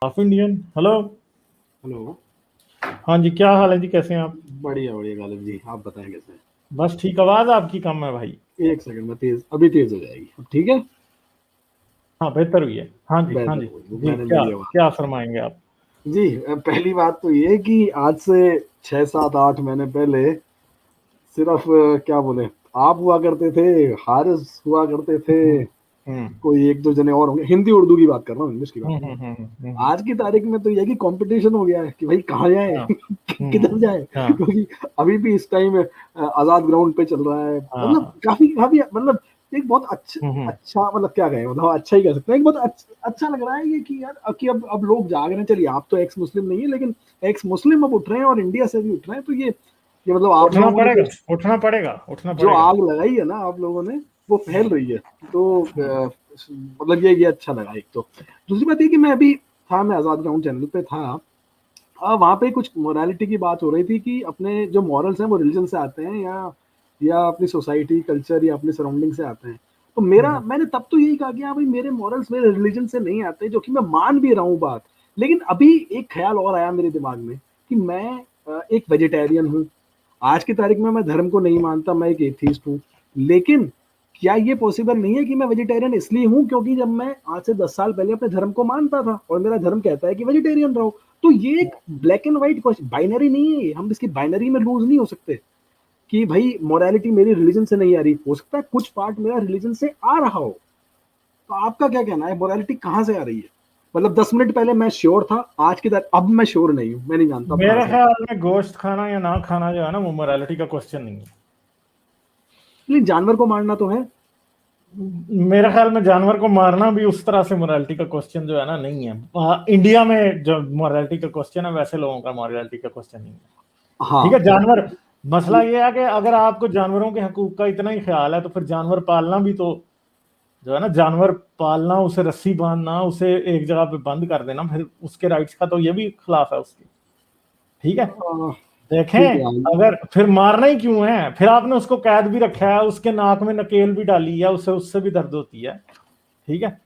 Half Indian. Hello. Hello. हाँ जी, क्या हाल है जी, कैसे हैं आप? बढ़िया बढ़िया गालिब जी, आप बताएं कैसे हैं? बस ठीक। आवाज आपकी कम है भाई। एक सेकंड में तेज, अभी तेज हो जाएगी, अब ठीक है। हाँ, बेहतर हुई है। हाँ जी, हाँ बेहतर जी। हो गई, जी, मैंने क्या मेरी आवाज। क्या फरमाएंगे आप? जी, पहली बात तो ये कि आज से 6 7 8 महीने पहले सिर्फ क्या बोले, आप हुआ करते थे, हारिस हुआ करते थे, हम्म, हम्म, कोई एक दो जने और होंगे। हिंदी उर्दू की बात कर रहा हूँ, इंग्लिश की बात नहीं। हम्म। आज की तारीख में तो ये कि कंपटीशन हो गया है कि भाई कहाँ जाए हाँ, किधर जाए, हाँ, क्योंकि अभी भी इस टाइम आजाद ग्राउंड पे चल रहा है। हाँ, मतलब हाँ। काफी काफी मतलब एक बहुत अच्छा हम्म, अच्छा, मतलब क्या कहें, मतलब अच्छा ही कह सकते हैं। एक बहुत अच्छा लग रहा है ये कि यार कि अब लोग जाग रहे हैं। चलिए, आप तो एक्स मुस्लिम नहीं है, लेकिन एक्स मुस्लिम अब उठ रहे हैं और इंडिया से भी उठ रहे हैं। तो ये मतलब आप उठना लोगों ने पड़ेगा, उठना पड़ेगा, उठना जो पड़ेगा। आग लगाई है ना आप लोगों ने, वो फैल रही है। तो हम्म, मतलब ये अच्छा लगा एक तो। दूसरी बात ये कि मैं आजाद ग्राउंड चैनल पे था। वहाँ पे कुछ मोरालिटी की बात हो रही थी कि अपने जो मॉरल्स हैं वो रिलीजन से आते हैं या अपनी सोसाइटी कल्चर या अपनी सराउंडिंग से आते हैं। तो मैंने तब तो यही कहा कि हाँ भाई, मेरे मॉरल्स मेरे रिलीजन से नहीं आते, जो कि मैं मान भी रहा हूँ बात। लेकिन अभी एक ख्याल और आया मेरे दिमाग में कि मैं एक वेजिटेरियन हूँ। आज की तारीख में मैं धर्म को नहीं मानता, मैं एक एथीस्ट हूँ। लेकिन क्या ये पॉसिबल नहीं है कि मैं वेजिटेरियन इसलिए हूँ क्योंकि जब मैं आज से 10 साल पहले अपने धर्म को मानता था और मेरा धर्म कहता है कि वेजिटेरियन रहो। तो ये एक black and white question, binary नहीं है। हम इसकी बाइनरी में लूज नहीं हो सकते कि भाई मोरालिटी मेरी रिलीजन से नहीं आ रही। हो सकता है कुछ पार्ट मेरा रिलीजन से आ रहा हो। तो आपका क्या कहना है, मोरालिटी कहाँ से आ रही है? मतलब 10 मिनट पहले मैं श्योर था, आज की तारीख अब मैं श्योर नहीं हूँ, मैं नहीं जानता अब कहाँ मेरे से। ख्याल में गोश्त खाना या ना खाना जो है ना, वो मोरालिटी का क्वेश्चन नहीं है। लेकिन जानवर को मारना तो है। मेरे ख्याल में जानवर को मारना भी उस तरह से मोरालिटी का क्वेश्चन जो है ना, नहीं है। इंडिया में जो मोरालिटी का क्वेश्चन है, वैसे लोगों का मोरालिटी का क्वेश्चन नहीं है। हाँ। ठीक है, जानवर। मसला ये है कि अगर आपको जानवरों के हकूक का इतना ही ख्याल है, तो फिर जानवर पालना भी तो जो है ना, जानवर पालना, उसे रस्सी बांधना, उसे एक जगह पे बंद कर देना, फिर उसके राइट्स का तो ये भी खिलाफ है उसके। ठीक है। ठीक देखें, है। अगर फिर मारना ही क्यों है, फिर आपने उसको कैद भी रखा है, उसके नाक में नकेल भी डाली है, उससे उससे भी दर्द होती है। ठीक है।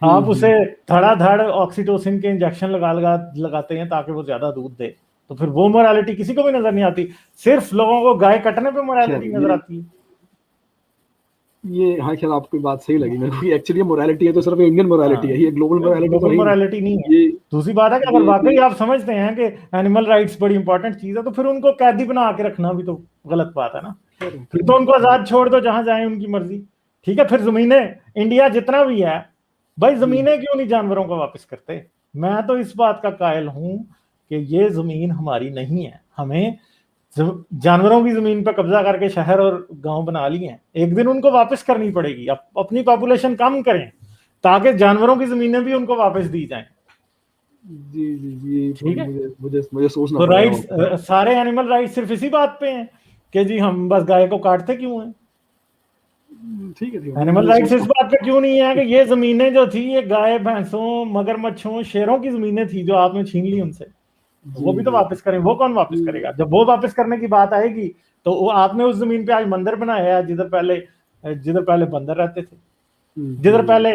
आप उसे धड़ाधड़ ऑक्सीटोसिन के इंजेक्शन लगाते हैं ताकि वो ज्यादा दूध दे, तो फिर वो मोरालिटी किसी को भी नजर नहीं आती। सिर्फ लोगों को गाय कटने पे खैर मोरालिटी नजर आती है। ये हाँ, खैर आपकी बात सही लगी मेरे को। एक्चुअली मोरालिटी है तो सिर्फ इंडियन मोरालिटी हाँ, है, ये ग्लोबल मोरालिटी तो ग्लोबल है ही नहीं। मोरालिटी नहीं है। ये दूसरी बात है कि अगर ये वाकई आप समझते हैं कि एनिमल राइट्स बड़ी इंपॉर्टेंट चीज है, तो फिर उनको कैदी बना के रखना भी तो गलत बात है ना। खैर फिर तो उनको आजाद छोड़ दो, जहां जाए उनकी मर्जी। ठीक है, फिर जमीनें, इंडिया जितना भी है, भाई जमीनें क्यों नहीं जानवरों को वापस करते? मैं तो इस बात का कायल हूं कि ये जमीन हमारी नहीं है। हमें जानवरों की जमीन पर कब्जा करके शहर और गांव बना लिए हैं, एक दिन उनको वापस करनी पड़ेगी। अपनी पॉपुलेशन कम करें ताकि जानवरों की जमीनें भी उनको वापस दी जाएं। जी जी जी, ठीक है। मुझे मुझे मुझे सोचना तो पड़ेगा राइट्स, वापस। सारे एनिमल राइट्स सिर्फ इसी बात पे हैं कि जी हम बस गाय को काटते क्यों हैं। ठीक है, ठीक है, एनिमल मुझे राइट्स इस सोचना। बात पे क्यों नहीं है कि ये जमीनें जो थी, ये गाय भैंसों मगरमच्छों शेरों की जमीनें थी जो आपने छीन ली उनसे। तो जी वो भी तो जी वापस करें। वो कौन वापस जी। करेगा? जब वो वापस करने की बात आएगी, तो वो आपने उस जमीन पे आज मंदिर बनाया है, जिधर पहले बंदर रहते थे। जिधर जी पहले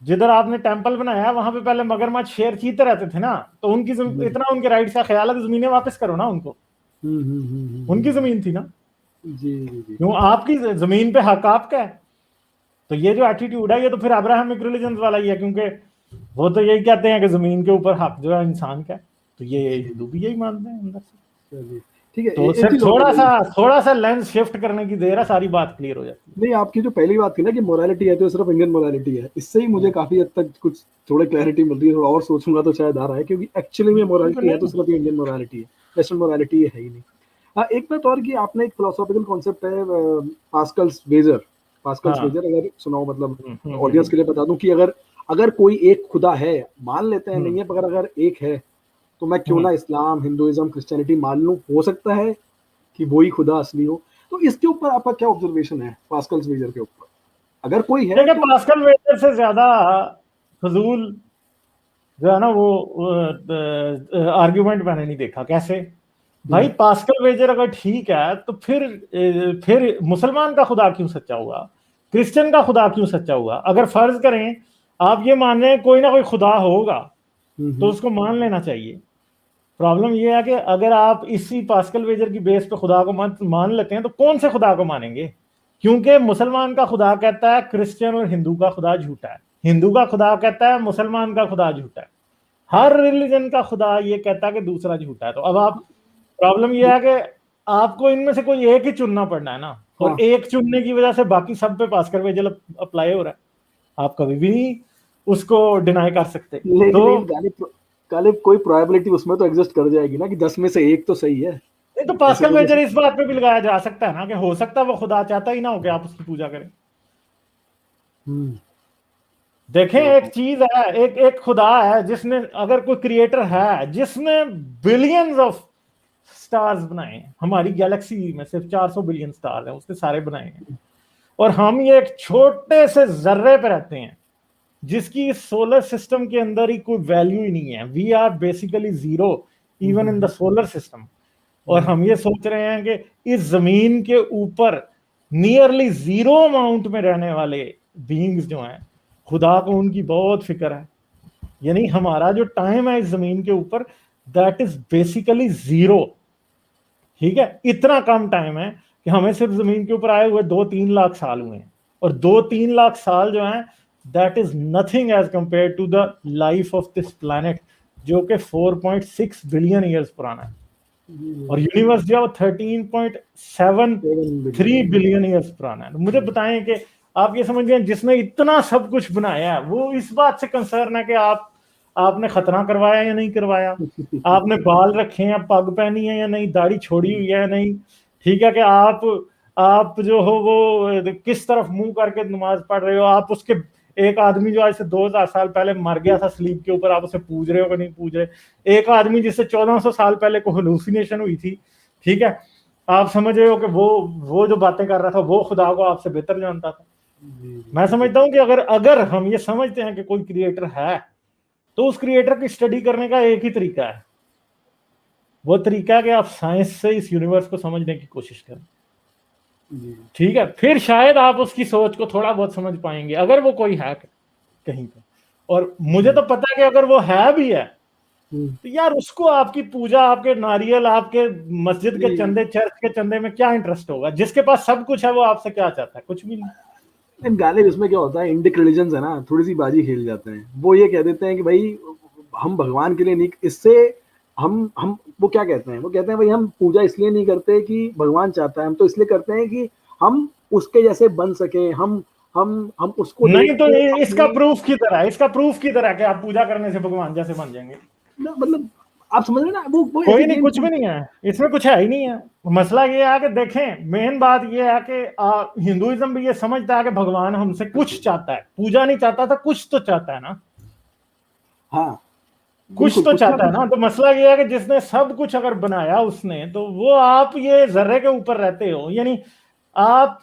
जिधर आपने टेंपल बनाया है, वहां पे पहले मगरमच्छ शेर चीते रहते थे ना। तो जी। इतना उनके राइट्स का ख्याल है तो जमीनें वापस करो ना उनको। उनकी जमीन थी ना। जी जी जी। क्यों आपकी जमीन पे हक आपका है? तो ये जो एटीट्यूड है, ये तो फिर अब्राहमिक रिलीजन वाला ही है, क्योंकि वो तो यही कहते हैं कि जमीन के ऊपर हक जो है इंसान का है। तो ये जी हिंदू भी यही मानते हैं अंदर से। चलिए, ठीक है। तो एक सिर्फ चीज और बताइए। थोड़ा सा लेंस शिफ्ट करने की देर है, सारी बात क्लियर हो जाती नहीं, आपकी जो पहली बात थी ना कि मोरालिटी है तो सिर्फ इंडियन मोरालिटी है, इससे ही मुझे है। काफी हद तक कुछ थोड़ी क्लैरिटी मिल रही है। थोड़ा और सोचूंगा तो शायद आ रहा है, क्योंकि एक्चुअली में तो मोरालिटी है तो नहीं। सिर्फ इंडियन मोरालिटी है। वेस्टर्न मोरालिटी है ही नहीं। हाँ, एक बात और कि आपने एक फिलोसॉफिकल कॉन्सेप्ट है, पास्कल्स वेजर। पास्कल्स हाँ। वेजर अगर सुनाओ, मतलब हम्म, ऑडियंस के लिए बता दूं कि अगर अगर कोई एक खुदा है, मान लेते हैं हम्म, नहीं है, मगर अगर एक है, तो मैं क्यों हम्म। ना इस्लाम हिंदुइज्म क्रिश्चियनिटी मान लूं। हो सकता है कि वही खुदा असली हो। तो इसके ऊपर आपका क्या ऑब्जर्वेशन है पास्कल्स वेजर के ऊपर? अगर कोई है देखिए, तो। पास्कल वेजर से ज्यादा फजूल जो है ना, वो आर्ग्यूमेंट मैंने नहीं देखा। कैसे? भाई, पास्कल वेजर अगर ठीक है, तो फिर मुसलमान का खुदा क्यों सच्चा हुआ? क्रिश्चियन का खुदा क्यों सच्चा हुआ? अगर फर्ज करें आप ये मान रहे हैं कोई ना कोई खुदा होगा, तो उसको मान लेना चाहिए। प्रॉब्लम ये है कि अगर आप इसी पास्कल वेजर की बेस पे खुदा को मान लेते हैं तो कौन से खुदा को मानेंगे? क्योंकि मुसलमान का खुदा कहता है क्रिश्चियन और हिंदू का खुदा झूठा है, हिंदू का खुदा कहता है मुसलमान का खुदा झूठा है, हर रिलीजन का खुदा ये कहता है कि दूसरा झूठा है। तो अब आप, प्रॉब्लम ये है कि आपको इनमें से कोई एक ही चुनना पड़ना है ना, और एक चुनने की वजह से बाकी सब पे पास्कल वेजर अप्लाई हो रहा है, आप कभी भी नहीं उसको डिनाई कर सकते। लेकिन गालिब कोई प्रोबेबिलिटी उसमें तो एग्जिस्ट कर जाएगी ना कि 10 में से एक तो सही है। नहीं तो पास्कल वेजर इस बात पे भी लगाया जा सकता है ना कि हो सकता है वो खुदा चाहता ही ना हो कि आप उसकी पूजा करें। देखें, एक चीज है, एक खुदा है जिसने, अगर कोई क्रिएटर है जिसने बिलियंस ऑफ स्टार्स बनाए हैं, हमारी गैलेक्सी में सिर्फ 400 बिलियन स्टार हैं, उसने सारे बनाए हैं, और हम ये एक छोटे से जर्रे पे रहते हैं जिसकी इस सोलर सिस्टम के अंदर ही कोई वैल्यू ही नहीं है। We are basically zero even in the solar system. और हम ये सोच रहे हैं कि इस जमीन के ऊपर नियरली जीरो अमाउंट में रहने वाले बीइंग्स जो हैं, खुदा को उनकी बहुत फिक्र है। यानी हमारा जो टाइम है इस जमीन के ऊपर, दैट इज बेसिकली जीरो। ठीक है, इतना कम टाइम है कि हमें सिर्फ जमीन के ऊपर आए हुए 2-3 लाख साल हुए हैं, और 2-3 लाख साल जो हैं that is nothing as compare to the life of this planet, जो कि 4.6 बिलियन ईयर्स पुराना है, और यूनिवर्स जो 13.73 बिलियन ईयर्स पुराना है। मुझे बताएं कि आप ये समझ गए जिसने इतना सब कुछ बनाया है वो इस बात से कंसर्न है कि आपने खतना करवाया या नहीं करवाया, आपने बाल रखे हैं, पग पहनी है या नहीं, दाढ़ी छोड़ी हुई है या नहीं, ठीक है, कि आप जो हो वो किस तरफ मुंह करके नमाज पढ़ रहे हो, आप उसके, एक आदमी जो आज से 2000 साल पहले मर गया था स्लीप के ऊपर, आप उसे पूज रहे हो कि नहीं पूज रहे, एक आदमी जिससे 1400 साल पहले को हेलुसिनेशन हुई थी, ठीक है, आप समझ रहे हो कि वो जो बातें कर रहा था वो खुदा को आपसे बेहतर जानता था। मैं समझता हूं कि अगर हम ये समझते हैं कि कोई क्रिएटर है, तो उस क्रिएटर की स्टडी करने का एक ही तरीका है, वो तरीका है कि आप साइंस से इस यूनिवर्स को समझने की कोशिश करें। ठीक है, फिर शायद आप उसकी सोच को थोड़ा बहुत समझ पाएंगे, अगर वो कोई है कहीं पे। और मुझे तो पता है कि अगर वो है भी है तो यार उसको आपकी पूजा, आपके नारियल, आपके मस्जिद के चंदे, चर्च के चंदे में क्या इंटरेस्ट होगा? जिसके पास सब कुछ है वो आपसे क्या चाहता है? कुछ भी नहीं। गालिब इसमें क्या होता है, इंडिक रिलीजन्स है ना, थोड़ी सी बाजी खेल जाते हैं। वो ये कह देते हैं कि भाई हम भगवान के लिए नहीं, इससे हम वो क्या कहते हैं, वो कहते हैं भाई हम पूजा इसलिए नहीं करते कि भगवान चाहता है, हम तो इसलिए करते हैं कि हम उसके जैसे बन सके, हम उसको नहीं तो इसका प्रूफ की तरह, इसका प्रूफ की तरह कि आप पूजा करने से भगवान जैसे बन जाएंगे, मतलब आप समझ रहे ना, वो कोई नहीं, कुछ भी नहीं है इसमें, कुछ है ही नहीं है। मसला ये है कि देखें, मेन बात ये है कि हिंदुइज्म भी ये समझता है कि भगवान हमसे कुछ चाहता है, पूजा नहीं चाहता था, कुछ तो चाहता है ना। हाँ, कुछ तो चाहता है ना। तो मसला ये है कि जिसने सब कुछ अगर बनाया उसने, तो वो, आप ये जर्रे के ऊपर रहते हो, यानी आप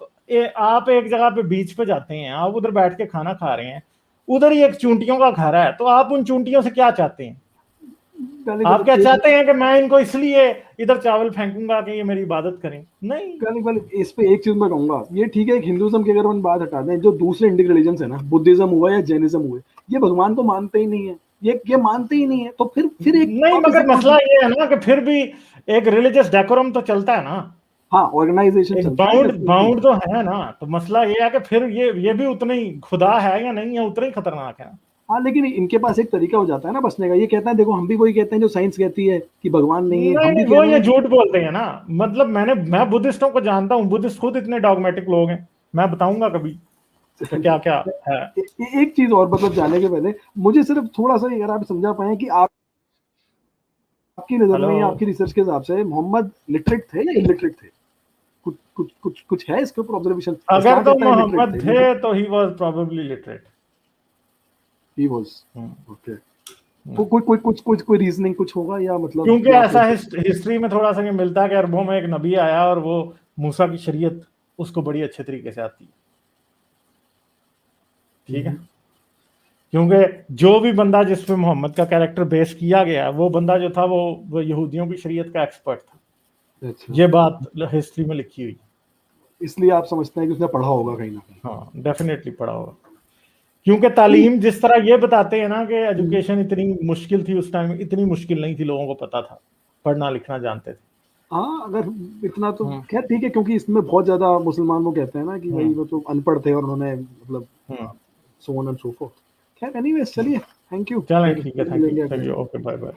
एक जगह पे बीच पे जाते हैं, आप उधर बैठ के खाना खा रहे हैं, उधर ही एक चूंटियों का घर है, तो आप उन चूंटियों से क्या चाहते हैं? आप क्या चाहते हैं कि मैं इनको इसलिए इधर चावल फेंकूंगा कि ये मेरी इबादत करें? नहीं। इस पे एक चीज मैं कहूंगा, ये ठीक है, हिंदुइज्म की अगर हम बात हटा दें, जो दूसरे इंडिक रिलीजन है ना, बुद्धिज्म हुआ या जैनिज्म हुए, ये भगवान तो मानते ही नहीं है, ये मानते ही नहीं है। तो फिर एक नहीं, मगर मसला ये है ना कि फिर भी एक रिलीजियस डेकोरम तो चलता है ना। हाँ, ऑर्गेनाइजेशन चलता है, बाउंड तो है ना। तो मसला ये है कि फिर ये भी उतना ही खुदा है या नहीं है, उतना ही खतरनाक है। हाँ, लेकिन इनके पास एक तरीका हो जाता है ना बचने का। ये कहता है देखो, हम भी वही कहते हैं जो साइंस कहती है कि भगवान नहीं है, हम भी वो ये झूठ बोलते हैं ना। मतलब मैं बुद्धिस्टों को जानता हूँ, बुद्धिस्ट खुद इतने डॉगमेटिक लोग हैं, मैं बताऊंगा कभी क्या क्या है। एक चीज और, मतलब जाने के पहले मुझे सिर्फ थोड़ा सा अगर आप समझा पाए कि आपकी नजर में या आपकी रिसर्च के हिसाब से मोहम्मद लिटरेट थे या इलिटरेट थे? कुछ है इसके ऊपर ऑब्जर्वेशन? अगर तो मोहम्मद थे तो he was probably literate. He was okay. कोई रीजनिंग कुछ होगा या मतलब, क्योंकि ऐसा हिस्ट्री में थोड़ा सा मिलता है कि अरबों में एक नबी आया और वो मूसा की शरीयत उसको बड़ी अच्छे तरीके से आती है। ठीक है, क्योंकि जो भी बंदा जिस पे मोहम्मद का कैरेक्टर बेस किया गया, वो बंदा जो था वो यहूदियों की शरीयत का एक्सपर्ट था। अच्छा। ये बात हिस्ट्री में लिखी हुई, इसलिए आप समझते हैं कि उसने पढ़ा होगा कहीं ना कहीं? हाँ, डेफिनेटली पढ़ा होगा। क्योंकि तालीम जिस तरह ये बताते हैं ना कि एजुकेशन इतनी मुश्किल थी उस टाइम, इतनी मुश्किल नहीं थी, लोगों को पता था, पढ़ना लिखना जानते थे। हाँ, अगर इतना तो खैर ठीक है, क्योंकि इसमें बहुत ज्यादा मुसलमान वो कहते हैं ना कि भाई वो तो अनपढ़ थे और उन्होंने मतलब so on and so forth. खैर एनीवेज, चलिए, थैंक यू, चलें ठीक है, थैंक यू, मिलेंगे चलिए, अगले। Okay, bye bye.